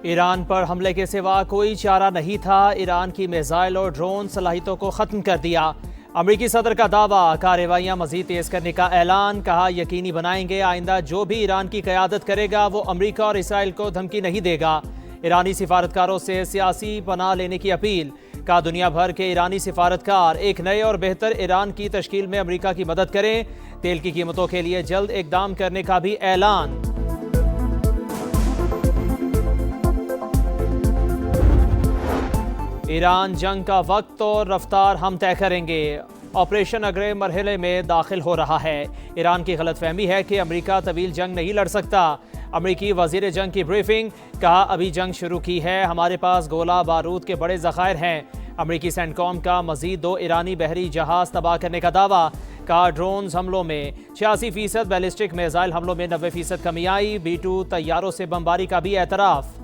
Iran पर हमले के सिवा कोई चारा नहीं था। ईरान की मिसाइल और ड्रोन सलाहियतों को ख़त्म कर दिया। अमरीकी सदर का दावा, कार्रवाइयाँ मज़ीद तेज़ करने का ऐलान। कहा, यकीनी बनाएंगे आइंदा जो भी ईरान की क़यादत करेगा वो अमरीका और इसराइल को धमकी नहीं देगा। ईरानी सिफारतकारों से सियासी पनाह लेने की अपील। कहा, दुनिया भर के ईरानी सिफारतकार एक नए और बेहतर ईरान की तश्कील में अमरीका की मदद करें। तेल की कीमतों के लिए जल्द इक़दाम करने का भी ऐलान। ईरान जंग का वक्त और रफ्तार हम तय करेंगे। ऑपरेशन अगले मरहले में दाखिल हो रहा है। ईरान की गलतफहमी है कि अमेरिका तवील जंग नहीं लड़ सकता। अमेरिकी वजीर जंग की ब्रीफिंग। कहा, अभी जंग शुरू की है, हमारे पास गोला बारूद के बड़े ज़खायर हैं। अमेरिकी सेंटकॉम का मजीद 2 ईरानी बहरी जहाज तबाह करने का दावा। कहा, ड्रोन हमलों में 86%, बैलिस्टिक मिसाइल हमलों में 90% कमी आई। B-2 तैयारों से बमबारी का भी एतराफ़।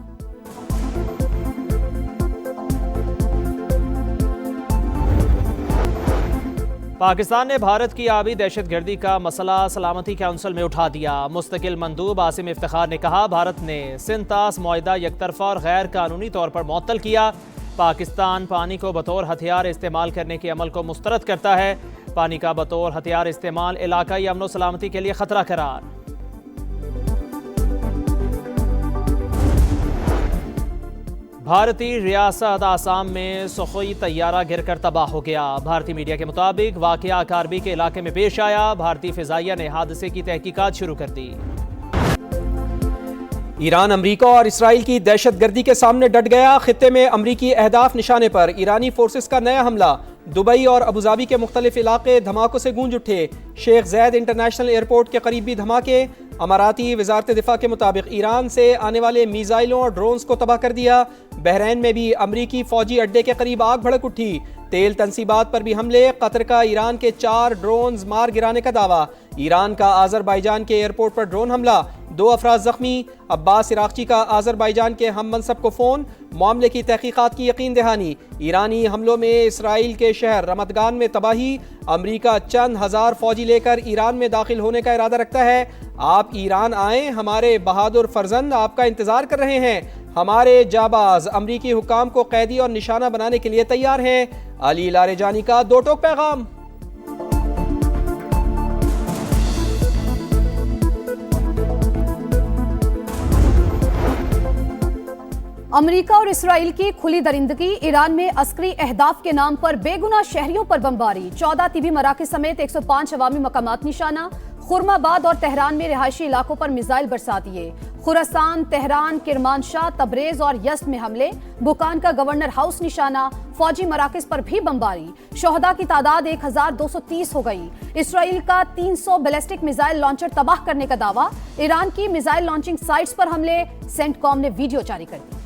पाकिस्तान ने भारत की आबी दहशतगर्दी का मसला सलामती काउंसिल में उठा दिया। मुस्तकिल मंदूब आसिम इफ्तिखार ने कहा, भारत ने सिंतास मुआहिदा यकतरफा और गैर कानूनी तौर पर मुअत्तल किया। पाकिस्तान पानी को बतौर हथियार इस्तेमाल करने के अमल को मुस्तरद करता है। पानी का बतौर हथियार इस्तेमाल इलाकाई अमन व सलामती के लिए खतरा करार। भारतीय रियासत आसाम में सुखोई तैयारा गिरकर तबाह हो गया। भारतीय मीडिया के मुताबिक वाक़या कारबी के इलाके में पेश आया। भारतीय फिजाइया ने हादसे की तहकीकात शुरू कर दी। ईरान अमरीका और इसराइल की दहशतगर्दी के सामने डट गया। खित्ते में अमरीकी अहदाफ निशाने पर ईरानी फोर्सेस का नया हमला। दुबई और अबूधाबी के मुख्तलिफ इलाके धमाकों से गूंज उठे। शेख ज़ैद इंटरनेशनल एयरपोर्ट के करीब भी धमाके। अमाराती वजारत दिफा के मुताबिक ईरान से आने वाले मिसाइलों और ड्रोन्स को तबाह कर दिया। बहरीन में भी अमरीकी फौजी अड्डे के करीब आग भड़क उठी। तेल तनसीबात पर भी हमले। कतर का ईरान के 4 ड्रोन्स मार गिराने का दावा। ईरान का आज़रबाईजान के एयरपोर्ट पर ड्रोन हमला, 2 अफराद जख्मी। अब्बास इराक़ची का आज़रबाईजान के हम मनसब को फ़ोन। मामले की तहकीकात की यकीन दहानी। ईरानी हमलों में इसराइल के शहर रमतगान में तबाही। अमरीका चंद हज़ार फौजी लेकर ईरान में दाखिल होने का इरादा रखता है। आप ईरान आएँ, हमारे बहादुर फर्जंद आपका इंतज़ार कर रहे हैं। हमारे जाबाज अमरीकी हुक्काम को कैदी और निशाना बनाने के लिए तैयार हैं। अली लारेजानी का 2 टोक पैगाम। अमेरिका और इसराइल की खुली दरिंदगी। ईरान में अस्करी अहदाफ के नाम पर बेगुनाह शहरियों पर बमबारी। 14 तिबी मराकज़ समेत 105 अवामी मकामात निशाना। खुरमाबाद और तेहरान में रिहायशी इलाकों पर मिसाइल बरसा दिए। खुरासान, तेहरान, किरमानशाह, तबरेज और यज़्द में हमले। बुकान का गवर्नर हाउस निशाना। फौजी मराकज़ पर भी बमबारी। शोहदा की तादाद 1230 हो गई। इसराइल का 300 बैलिस्टिक मिसाइल लॉन्चर तबाह करने का दावा। ईरान की मिसाइल लॉन्चिंग साइट्स पर हमले। सेंटकॉम ने वीडियो जारी कर दी।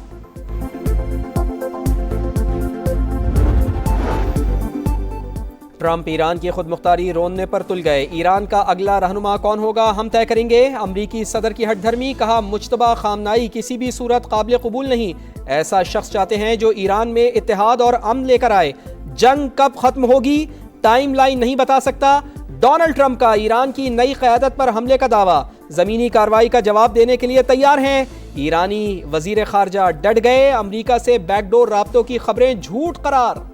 ट्रंप ईरान की खुद मुख्तारी रोनने पर तुल गए। ईरान का अगला रहनुमा कौन होगा, हम तय करेंगे। अमरीकी सदर की हटधर्मी। कहा, मुज्तबा खामनाई किसी भी सूरत काबिल कबूल नहीं। ऐसा शख्स चाहते हैं जो ईरान में इत्तेहाद और अमन लेकर आए। जंग कब खत्म होगी, टाइम लाइन नहीं बता सकता। डोनाल्ड ट्रंप का ईरान की नई क़यादत पर हमले का दावा। जमीनी कार्रवाई का जवाब देने के लिए तैयार हैं। ईरानी वजीर खारजा डट गए। अमरीका से बैकडोर राब्तों की खबरें झूठ करार।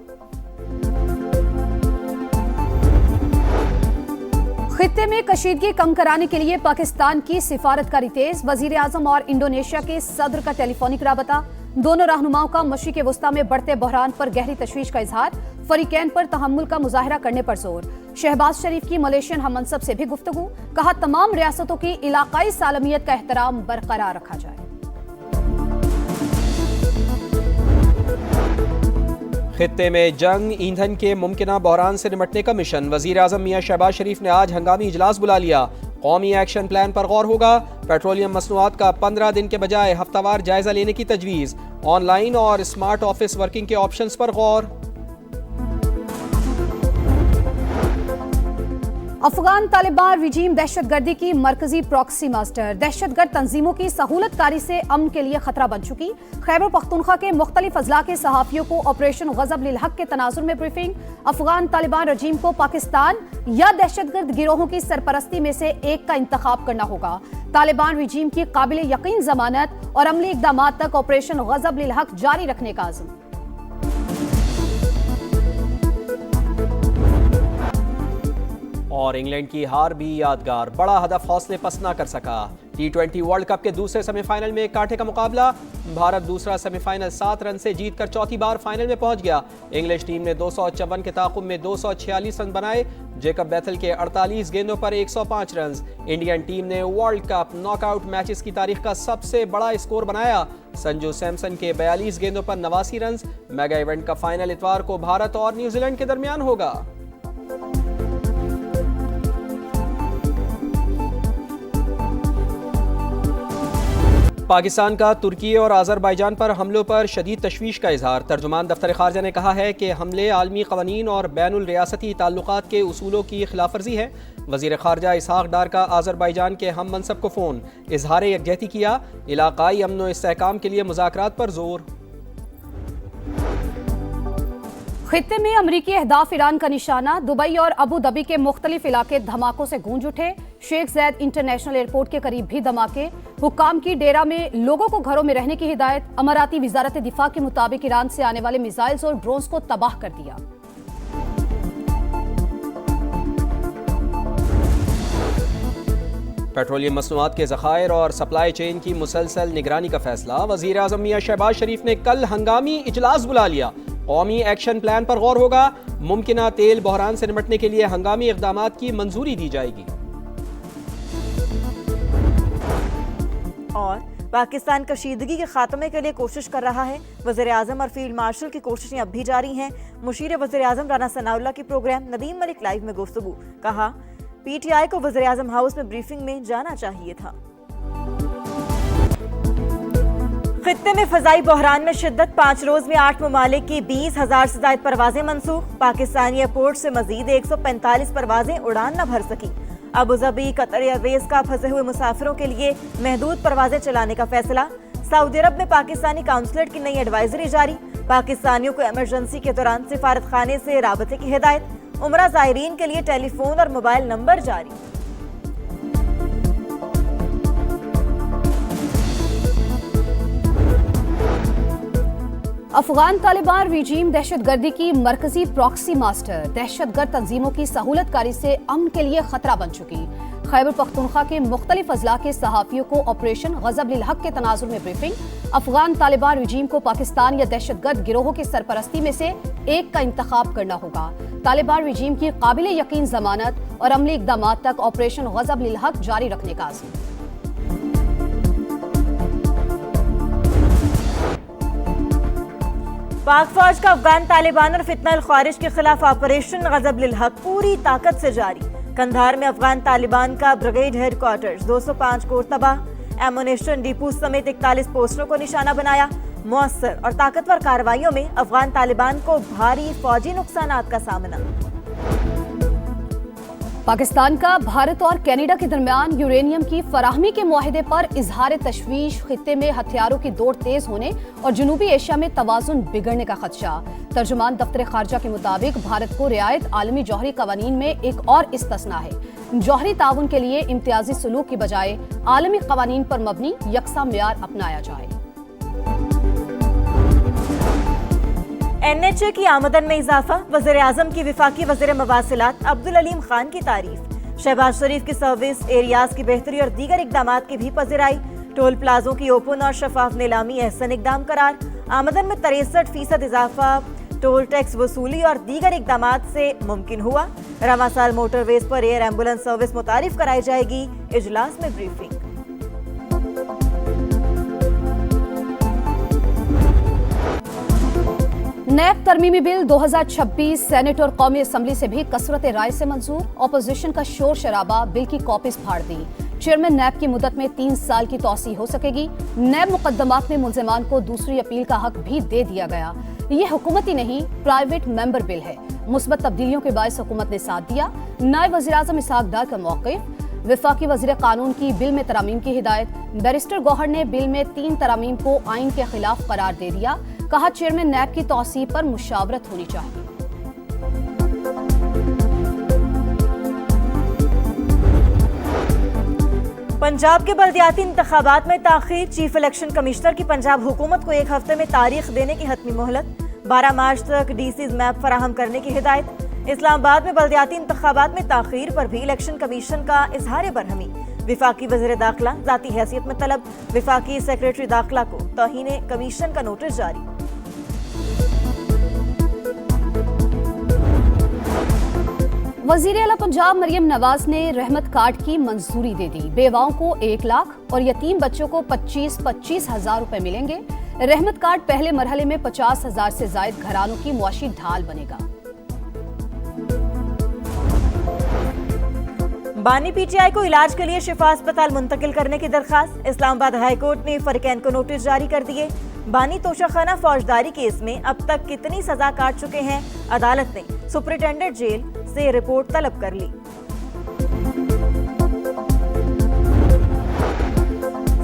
खित्ते में कशीदगी कम कराने के लिए पाकिस्तान की सिफारतकारी तेज। वजीर आजम और इंडोनेशिया के सदर का टेलीफोनिक राबता। दोनों रहनुमाओं का मशरिक़ वस्ता में बढ़ते बहरान पर गहरी तशवीश का इजहार। फरीकैन पर तहम्मुल का मुजाहरा करने पर जोर। शहबाज शरीफ की मलेशियन हम मनसब से भी गुफ्तगू। कहा, तमाम रियासतों की इलाकाई सालमियत का एहतराम बरकरार रखा जाए। खित्ते में जंग, ईंधन के मुमकिना बहरान से निमटने का मिशन। वजीर आजम मियां शहबाज शरीफ ने आज हंगामी इजलास बुला लिया। कौमी एक्शन प्लान पर गौर होगा। पेट्रोलियम मसनूआत का 15 दिन के बजाय हफ्तावार जायजा लेने की तजवीज़। ऑनलाइन और स्मार्ट ऑफिस वर्किंग के ऑप्शंस पर गौर। अफगान तालिबान रिजीम दहशतगर्दी की मरकजी प्रॉक्सी मास्टर, दहशतगर्द तंजीमों की सहूलतकारी से अमन के लिए खतरा बन चुकी। खैबर पख्तूनख्वा के मुख्तलिफ अजला के सहाफियों को ऑपरेशन गजब लिल हक के तनाजुर में ब्रीफिंग। अफगान तालिबान रजीम को पाकिस्तान या दहशतगर्द गिरोहों की सरपरस्ती में से एक का इंतखाब करना होगा। तालिबान रजीम की काबिल यकीन जमानत और अमली इकदाम तक ऑपरेशन गजब लिल हक जारी रखने का अज़्म। और इंग्लैंड की हार भी यादगार, बड़ा हदफ हौसले पस्त न कर सका। T20 वर्ल्ड कप के दूसरे सेमीफाइनल में कांटे का मुकाबला। भारत दूसरा सेमीफाइनल 7 रन से जीतकर चौथी बार फाइनल में पहुंच गया। इंग्लिश टीम ने 254 के ताकुब में 246 रन बनाए। जेकब बैथल के 48 गेंदों पर 105 रन। इंडियन टीम ने वर्ल्ड कप नॉकआउट मैचेस की तारीख का सबसे बड़ा स्कोर बनाया। संजू सैमसन के 42 गेंदों पर 89 रन। मेगा इवेंट का फाइनल इतवार को भारत और न्यूजीलैंड के दरमियान होगा। पाकिस्तान का तुर्की और आज़रबाईजान पर हमलों पर शदीद तशवीश का इजहार। तर्जुमान दफ्तर खारजा ने कहा है कि हमले आलमी क़वानीन और बैनुल रियासती ताल्लुकात के उसूलों की खिलाफवर्जी है। वज़ीर ख़ारजा इसहाक डार का आज़रबाईजान के हम मनसब को फ़ोन, इजहार यकजहती किया। इलाक़ाई अमन व इस्तेहकाम के लिए मुज़ाकरात पर जोर। खित्ते में अमरीकी अहदाफ ईरान का निशाना। दुबई और अबू धाबी के मुख्तलिफ इलाके धमाकों से गूंज उठे। शेख ज़ैद इंटरनेशनल एयरपोर्ट के करीब भी धमाके। हुक्काम की डेरा में लोगों को घरों में रहने की हिदायत। अमाराती वजारत दिफा के मुताबिक ईरान से आने वाले मिसाइल्स और ड्रोन्स को तबाह कर दिया। पेट्रोलियम मसनूआत के ज़खायर और सप्लाई चेन की मुसलसल निगरानी का फैसला। वज़ीर आज़म मियां शहबाज शरीफ ने कल हंगामी इजलास बुला लिया। कौमी एक्शन प्लान पर गौर होगा। मुमकिना तेल बहरान से निपटने के लिए हंगामी इक़दामात की मंजूरी दी जाएगी। और पाकिस्तान कशीदगी के खात्मे के लिए कोशिश कर रहा है। वज़ीर आज़म और फील्ड मार्शल की कोशिशें अब भी जारी हैं। मुशीर वज़ीर आज़म राना सनाउल्लाह की प्रोग्राम नदीम मलिक लाइव में गुफ्तगू। कहा, PTI को वज़ीर आज़म हाउस में ब्रीफिंग में जाना चाहिए था। खित्ते में फ़ज़ाई बहरान में शिद्दत। 5 रोज में 8 ममालिक की 20,000 से ज़ायद परवाजें मनसूख। पाकिस्तानी एयरपोर्ट से मजीद 145 परवाजें उड़ान न भर सकी। अबू धाबी कतर एयरवेज का फंसे हुए मुसाफिरों के लिए महदूद परवाजें चलाने का फैसला। सऊदी अरब में पाकिस्तानी काउंसलेट की नई एडवाइजरी जारी। पाकिस्तानियों को इमरजेंसी के दौरान सिफारत खाने से राबते की हिदायत। उमरा ज़ायरीन के लिए टेलीफोन और मोबाइल नंबर जारी। अफगान तालिबान रिजीम दहशतगर्दी की मरकजी प्रॉक्सी मास्टर, दहशतगर्द तंजीमों की सहूलतकारी से अमन के लिए खतरा बन चुकी। खैबर पख्तूनख्वा के मुख्तलिफ अजला के सहाफियों को ऑपरेशन गजब लिल हक के तनाजुर में ब्रीफिंग। अफगान तालिबान रिजीम को पाकिस्तान या दहशतगर्द गिरोहों की सरपरस्ती में से एक का इंतखाब करना होगा। तालिबान रिजीम की काबिल यकीन जमानत और अमली इकदाम तक ऑपरेशन गजब लिल हक जारी रखने का अज़्म। पाक फौज का अफगान तालिबान और फितना ख्वारिज के खिलाफ ऑपरेशन गजब लिल हक पूरी ताकत से जारी। कंधार में अफगान तालिबान का ब्रिगेड हेडक्वार्टर्स 205 कोर तबाह। एमुनेशन डिपो समेत 41 पोस्टरों को निशाना बनाया। मुअस्सर और ताकतवर कार्रवाइयों में अफगान तालिबान को भारी फौजी नुकसानात का सामना। पाकिस्तान का भारत और कनाडा के दरमियान यूरेनियम की फराहमी के मुआहदे पर इजहार तशवीश। खित्ते में हथियारों की दौड़ तेज होने और जनूबी एशिया में तवाजुन बिगड़ने का खदशा। तर्जुमान दफ्तर खारजा के मुताबिक भारत को रियायत आलमी जौहरी कवानीन में एक और इस्तिस्ना है। जौहरी ताउन के लिए इम्तियाजी सलूक की बजाय आलमी कवानीन पर मबनी यकसा मियार अपनाया जाए। NHA की आमदन में इजाफा। वज़ीर आज़म की विफाकी वज़ीर मवासिलात अब्दुल अलीम खान की तारीफ। शहबाज शरीफ की सर्विस एरियाज की बेहतरी और दीगर इकदामात की भी पज़िराई। टोल प्लाजों की ओपन और शफाफ नीलामी एहसन इकदाम करार। आमदन में 63% इजाफा टोल टैक्स वसूली और दीगर इकदामात से मुमकिन हुआ। रवा साल मोटरवेज पर एयर एम्बुलेंस सर्विस मुतारिफ कराई जाएगी। इजलास में ब्रीफिंग। नैब तरमीमी बिल 2026 सेनेट और कौमी असम्बली से भी कसरत राय से मंजूर। ऑपोजिशन का शोर शराबा, बिल की कॉपीज फाड़ दी। चेयरमैन नैब की मुद्दत में 3 साल की तौसी हो सकेगी। नैब मुकदमात में मुल्जिमान को दूसरी अपील का हक भी दे दिया गया। ये हुकूमती नहीं प्राइवेट मेंबर बिल है। मुस्बत तब्दीलियों के बायस हुकूमत ने साथ दिया। नायब वज़ीर-ए-आज़म इसहाक डार का मौक़िफ़। वफाकी वज़ीर कानून की बिल में तरामीम की हिदायत। बैरिस्टर गौहर ने बिल में 3 तरामीम को आइन के खिलाफ करार दे दिया। कहा चेयरमैन नैब की तौसीब पर मुशावरत होनी चाहिए। पंजाब के बल्दियाती इंतखाबात में ताख़ीर। चीफ इलेक्शन कमिश्नर की पंजाब हुकूमत को 1 हफ्ते में तारीख देने की हतमी मोहलत। 12 मार्च तक डीसीज मैप फराहम करने की हिदायत। इस्लामाबाद में बल्दियाती इंतखाबात में ताख़ीर पर भी इलेक्शन कमीशन का इजहार बरहमी। विफाकी वज़ीर दाखिला ज़ाती हैसियत में तलब। विफाकी सेक्रेटरी दाखिला को तौहीन कमीशन का नोटिस जारी। वज़ीर आला पंजाब मरियम नवाज ने रहमत कार्ड की मंजूरी दे दी। बेवाओं को 1 लाख और यतीम बच्चों को 25-25 हजार रुपए मिलेंगे। रहमत कार्ड पहले मरहले में 50,000 से जायद घरानों की मुआशी ढाल बनेगा। बानी पीटीआई को इलाज के लिए शिफा अस्पताल मुंतकिल करने की दरखास्त। इस्लामाबाद हाई कोर्ट ने फरीकैन को नोटिस जारी कर दिए। बानी तोशाखाना फौजदारी केस में अब तक कितनी सजा काट चुके हैं, अदालत ने सुपरिटेंडेंट जेल से रिपोर्ट तलब कर ली।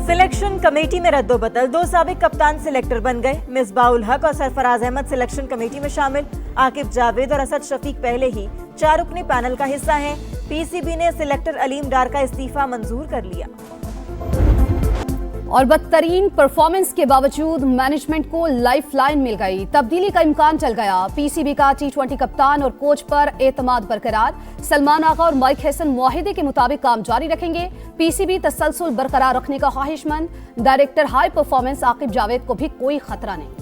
सिलेक्शन कमेटी में रद्दोबदल। 2 साबिक कप्तान सिलेक्टर बन गए। मिसबाउल हक और सरफराज अहमद सिलेक्शन कमेटी में शामिल। आकिब जावेद और असद शफीक पहले ही 4 रुकनी पैनल का हिस्सा हैं। पीसीबी ने सिलेक्टर अलीम डार का इस्तीफा मंजूर कर लिया। और बदतरीन परफॉर्मेंस के बावजूद मैनेजमेंट को लाइफलाइन मिल गई। तब्दीली का इम्कान चल गया। पीसीबी का T20 कप्तान और कोच पर एतमाद बरकरार। सलमान आगा और माइक हैसन मुआहिदे के मुताबिक काम जारी रखेंगे। पीसीबी तसलसल बरकरार रखने का ख्वाहिशमंद। Director high performance Aqib Javed को भी कोई खतरा नहीं।